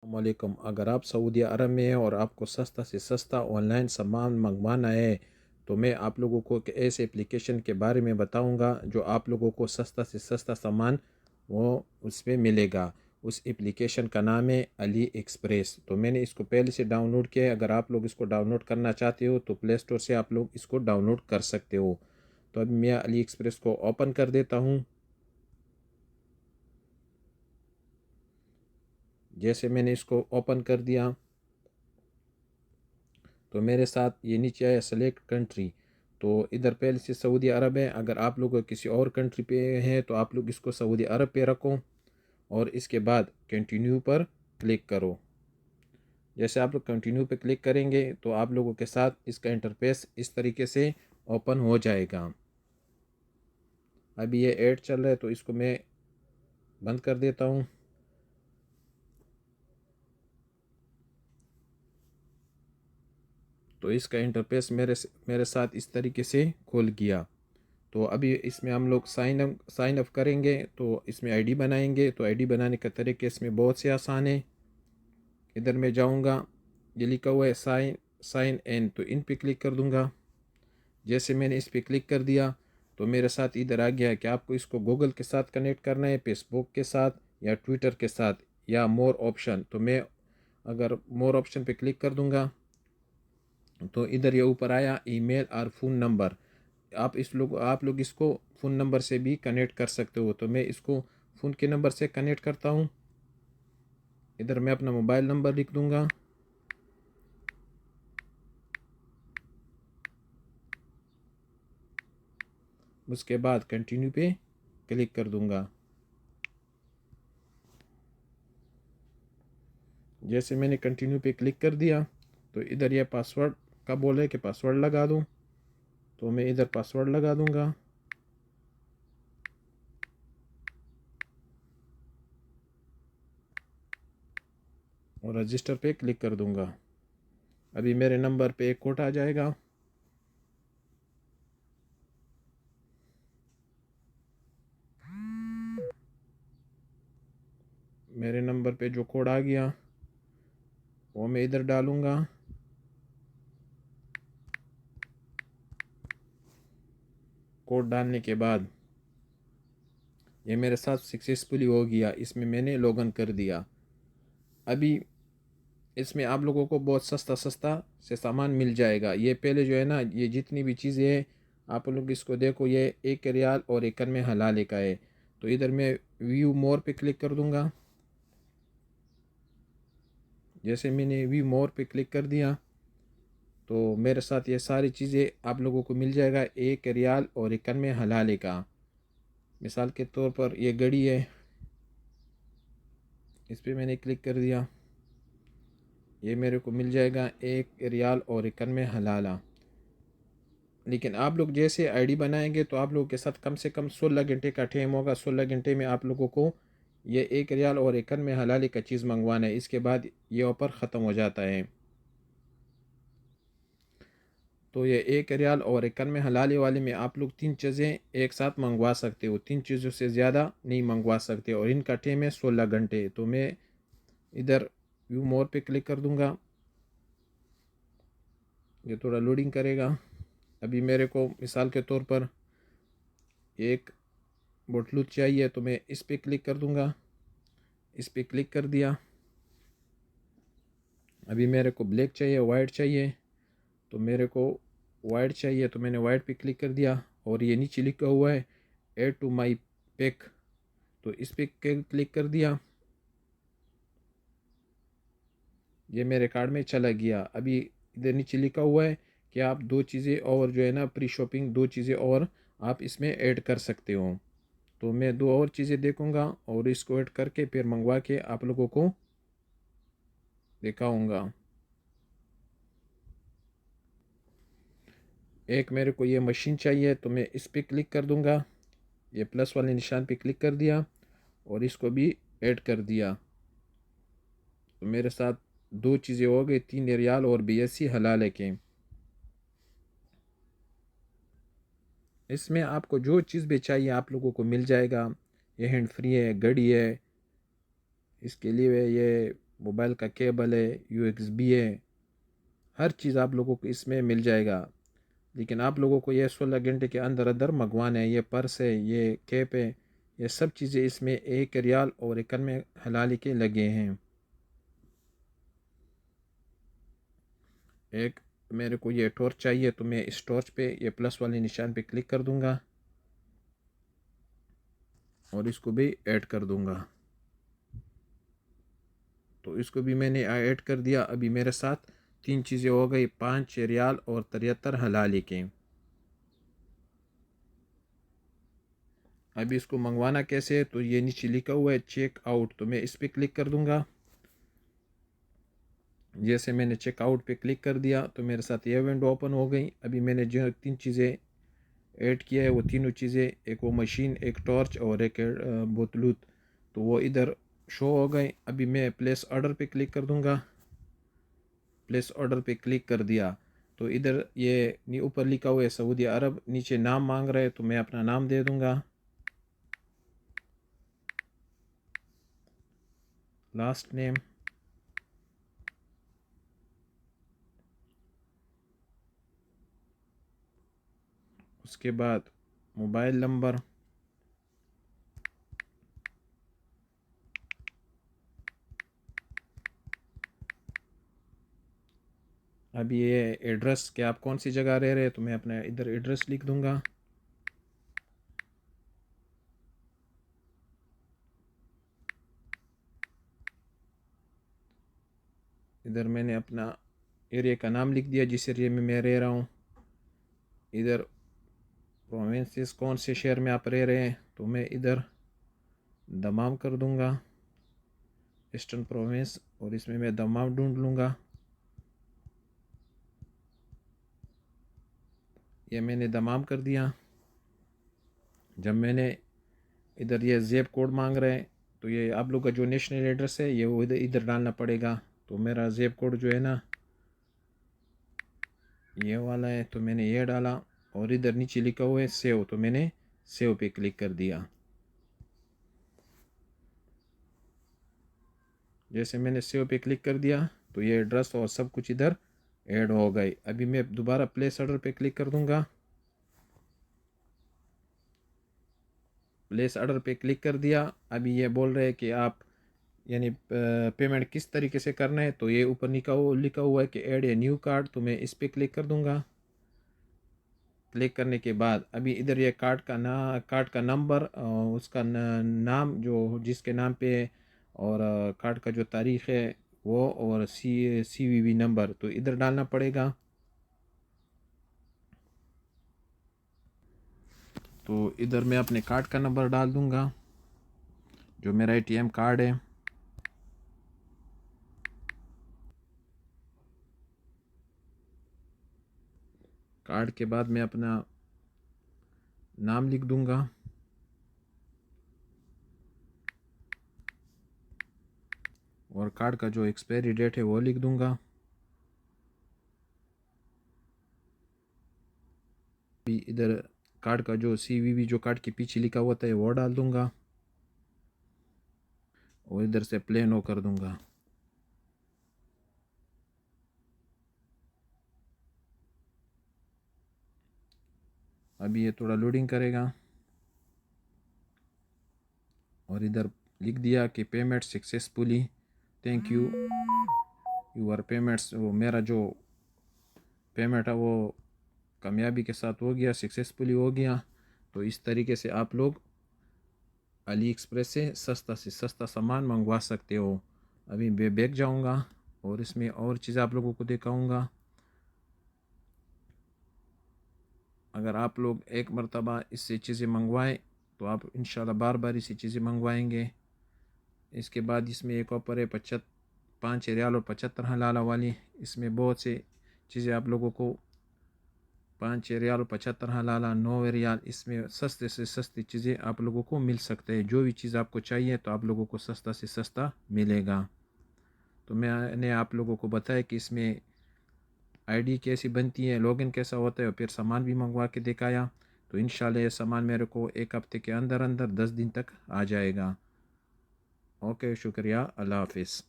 वालेकुम। अगर आप सऊदी अरब में हैं और आपको सस्ता से सस्ता ऑनलाइन सामान मंगवाना है तो मैं आप लोगों को एक ऐसे एप्लीकेशन के बारे में बताऊंगा जो आप लोगों को सस्ता से सस्ता सामान वो उसमें मिलेगा। उस एप्लीकेशन का नाम है अली एक्सप्रेस। तो मैंने इसको पहले से डाउनलोड किया है। अगर आप लोग इसको डाउनलोड करना चाहते हो तो प्ले स्टोर से आप लोग इसको डाउनलोड कर सकते हो। तो अब मैं अली एक्सप्रेस को ओपन कर देता हूँ। जैसे मैंने इसको ओपन कर दिया तो मेरे साथ ये नीचे आया सेलेक्ट कंट्री। तो इधर पहले से सऊदी अरब है। अगर आप लोग किसी और कंट्री पे हैं तो आप लोग इसको सऊदी अरब पे रखो और इसके बाद कंटिन्यू पर क्लिक करो। जैसे आप लोग कंटिन्यू पे क्लिक करेंगे तो आप लोगों के साथ इसका इंटरफेस इस तरीके से ओपन हो जाएगा। अभी ये ऐड चल रहा है तो इसको मैं बंद कर देता हूँ। तो इसका इंटरफेस मेरे साथ इस तरीके से खुल गया। तो अभी इसमें हम लोग साइन अप करेंगे तो इसमें आईडी बनाएंगे। तो आईडी बनाने का तरीके इसमें बहुत से आसान है। इधर मैं जाऊंगा, ये लिखा हुआ है साइन साइन इन, तो इन पे क्लिक कर दूंगा। जैसे मैंने इस पे क्लिक कर दिया तो मेरे साथ इधर आ गया कि आपको इसको गूगल के साथ कनेक्ट करना है, फेसबुक के साथ या ट्विटर के साथ या मोर ऑप्शन। तो मैं अगर मोर ऑप्शन पे क्लिक कर दूंगा तो इधर ये ऊपर आया ईमेल और फ़ोन नंबर। आप लोग इसको फ़ोन नंबर से भी कनेक्ट कर सकते हो। तो मैं इसको फ़ोन के नंबर से कनेक्ट करता हूँ। इधर मैं अपना मोबाइल नंबर लिख दूँगा। उसके बाद कंटिन्यू पे क्लिक कर दूँगा। जैसे मैंने कंटिन्यू पे क्लिक कर दिया तो इधर यह पासवर्ड का बोल है कि पासवर्ड लगा दूँ। तो मैं इधर पासवर्ड लगा दूँगा। और रजिस्टर पे क्लिक कर दूँगा। अभी मेरे नंबर पे एक कोड आ जाएगा। मेरे नंबर पे जो कोड आ गया वो मैं इधर डालूँगा। कोड डालने के बाद ये मेरे साथ सक्सेसफुली हो गया। इसमें मैंने लॉगिन कर दिया। अभी इसमें आप लोगों को बहुत सस्ता सस्ता से सामान मिल जाएगा। ये पहले जो है ना, ये जितनी भी चीज़ें हैं आप लोग इसको देखो, ये 1 रियाल और 1 में हलाले का है। तो इधर मैं व्यू मोर पे क्लिक कर दूंगा। जैसे मैंने व्यू मोर पे क्लिक कर दिया तो मेरे साथ ये सारी चीज़ें आप लोगों को मिल जाएगा 1 रियाल और 1 में हलाले का। मिसाल के तौर पर ये घड़ी है, इस पर मैंने क्लिक कर दिया। ये मेरे को मिल जाएगा 1 रियाल और 1 में हलाला। लेकिन आप लोग जैसे आईडी बनाएंगे तो आप लोगों के साथ कम से कम 16 घंटे का टाइम होगा। 16 घंटे में आप लोगों को ये 1 रियाल और 1 में हलाली का चीज़ मंगवाना है। इसके बाद ये ऑफ़र ख़त्म हो जाता है। तो ये 1 रियाल और 1 में हलाली वाले में आप लोग 3 चीज़ें एक साथ मंगवा सकते हो। 3 चीज़ों से ज़्यादा नहीं मंगवा सकते और इनका टाइम है 16 घंटे। तो मैं इधर व्यू मोर पे क्लिक कर दूंगा। ये थोड़ा लोडिंग करेगा। अभी मेरे को मिसाल के तौर पर एक बोतलू चाहिए तो मैं इस पे क्लिक कर दूंगा। इस पे क्लिक कर दिया। अभी मेरे को ब्लैक चाहिए, वाइट चाहिए। तो मेरे को वाइट चाहिए तो मैंने वाइट पे क्लिक कर दिया और ये नीचे लिखा हुआ है ऐड टू माई पैक। तो इस पे क्लिक कर दिया। ये मेरे कार्ड में चला गया। अभी इधर नीचे लिखा हुआ है कि आप 2 चीज़ें और जो है ना, प्री शॉपिंग 2 चीज़ें और आप इसमें ऐड कर सकते हो। तो मैं 2 और चीज़ें देखूंगा और इसको ऐड करके फिर मंगवा के आप लोगों को दिखाऊंगा। एक मेरे को ये मशीन चाहिए तो मैं इस पर क्लिक कर दूंगा। ये प्लस वाले निशान पे क्लिक कर दिया और इसको भी ऐड कर दिया। तो मेरे साथ 2 चीज़ें हो गई, 3 रियाल और 82 हलाल के। इसमें आपको जो चीज़ भी चाहिए आप लोगों को मिल जाएगा। ये हैंड फ्री है, घड़ी है, इसके लिए ये मोबाइल का केबल है, USB है, हर चीज़ आप लोगों को इसमें मिल जाएगा। लेकिन आप लोगों को ये 16 घंटे के अंदर अंदर मंगवाना है। ये पर्स है, ये कैप है, ये सब चीज़ें इसमें 1 रियाल और 91 हलाली के लगे हैं। एक मेरे को ये टॉर्च चाहिए, तो मैं इस टॉर्च पे ये प्लस वाले निशान पे क्लिक कर दूंगा और इसको भी ऐड कर दूंगा। तो इसको भी मैंने ऐड कर दिया। अभी मेरे साथ 3 चीज़ें हो गई, 5 रियाल और 73 हलाली के। अभी इसको मंगवाना कैसे है, तो ये नीचे लिखा हुआ है चेक आउट, तो मैं इस पर क्लिक कर दूंगा। जैसे मैंने चेकआउट पे क्लिक कर दिया तो मेरे साथ ये विंडो ओपन हो गई। अभी मैंने जो 3 चीज़ें ऐड किया है वो तीनों चीज़ें, एक वो मशीन, एक टॉर्च और एक बोतलूत, तो वो इधर शो हो गए। अभी मैं प्लेस ऑर्डर पे क्लिक कर दूंगा। प्लेस ऑर्डर पे क्लिक कर दिया तो इधर ये ऊपर लिखा हुआ है सऊदी अरब, नीचे नाम मांग रहा है तो मैं अपना नाम दे दूंगा, लास्ट नेम। उसके बाद मोबाइल नंबर, अभी ये एड्रेस कि आप कौन सी जगह रह रहे हैं, तो मैं अपना इधर एड्रेस लिख दूंगा। इधर मैंने अपना एरिया का नाम लिख दिया जिस एरिया में मैं रह रहा हूँ। इधर प्रोविंसेस कौन से शहर में आप रह रहे हैं, तो मैं इधर दमाम कर दूंगा, ईस्टर्न प्रोविंस, और इसमें मैं दमाम ढूंढ लूँगा। ये मैंने दमाम कर दिया। जब मैंने इधर ये जेब कोड मांग रहे हैं, तो ये आप लोग का जो नेशनल एड्रेस है ये वो इधर इधर डालना पड़ेगा। तो मेरा जेब कोड जो है ना ये वाला है, तो मैंने ये डाला और इधर नीचे लिखा हुआ है सेव, तो मैंने सेव पे क्लिक कर दिया। जैसे मैंने सेव पे क्लिक कर दिया तो ये एड्रेस और सब कुछ इधर ऐड हो गई। अभी मैं दोबारा प्लेस ऑर्डर पे क्लिक कर दूंगा। प्लेस ऑर्डर पे क्लिक कर दिया। अभी ये बोल रहे हैं कि आप यानी पेमेंट किस तरीके से करना है, तो ये ऊपर लिखा हुआ है कि ऐड ए न्यू कार्ड, तो मैं इस पर क्लिक कर दूंगा। क्लिक करने के बाद अभी इधर ये कार्ड का नंबर, उसका नाम जो जिसके नाम पे, और कार्ड का जो तारीख़ है वो, और CVV नंबर तो इधर डालना पड़ेगा। तो इधर मैं अपने कार्ड का नंबर डाल दूंगा, जो मेरा ATM कार्ड है। कार्ड के बाद मैं अपना नाम लिख दूंगा, और कार्ड का जो एक्सपायरी डेट है वो लिख दूंगा। भी इधर कार्ड का जो CVV जो कार्ड के पीछे लिखा होता है वो डाल दूंगा, और इधर से प्लेन ओ कर दूंगा। अभी ये थोड़ा लोडिंग करेगा, और इधर लिख दिया कि payment successfully, thank you your payments. वो मेरा जो पेमेंट है वो कामयाबी के साथ हो गया, सक्सेसफुली हो गया। तो इस तरीके से आप लोग अली एक्सप्रेस से सस्ता सामान मंगवा सकते हो। अभी मैं बैग जाऊंगा और इसमें और चीज़ आप लोगों को दिखाऊंगा। अगर आप लोग एक मरतबा इससे चीज़ें मंगवाएं तो आप इंशाल्लाह बार बार इसी चीज़ें मंगवाएंगे। इसके बाद इसमें एक ऑफर है 5 रियाल और 75 हलाला वाली। इसमें बहुत से चीज़ें आप लोगों को 5 रियाल और 75 हलाला 9 रियाल, इसमें सस्ते से सस्ती चीज़ें आप लोगों को मिल सकते हैं। जो भी चीज़ आपको चाहिए तो आप लोगों को सस्ता से सस्ता मिलेगा। तो मैंने आप लोगों को बताया कि इसमें ID कैसी बनती है, लॉगिन कैसा होता है, और फिर सामान भी मंगवा के दिखाया। तो इंशाल्लाह ये सामान मेरे को 1 हफ्ते के अंदर अंदर 10 दिन तक आ जाएगा। ओके, शुक्रिया, अल्लाह हाफिज़।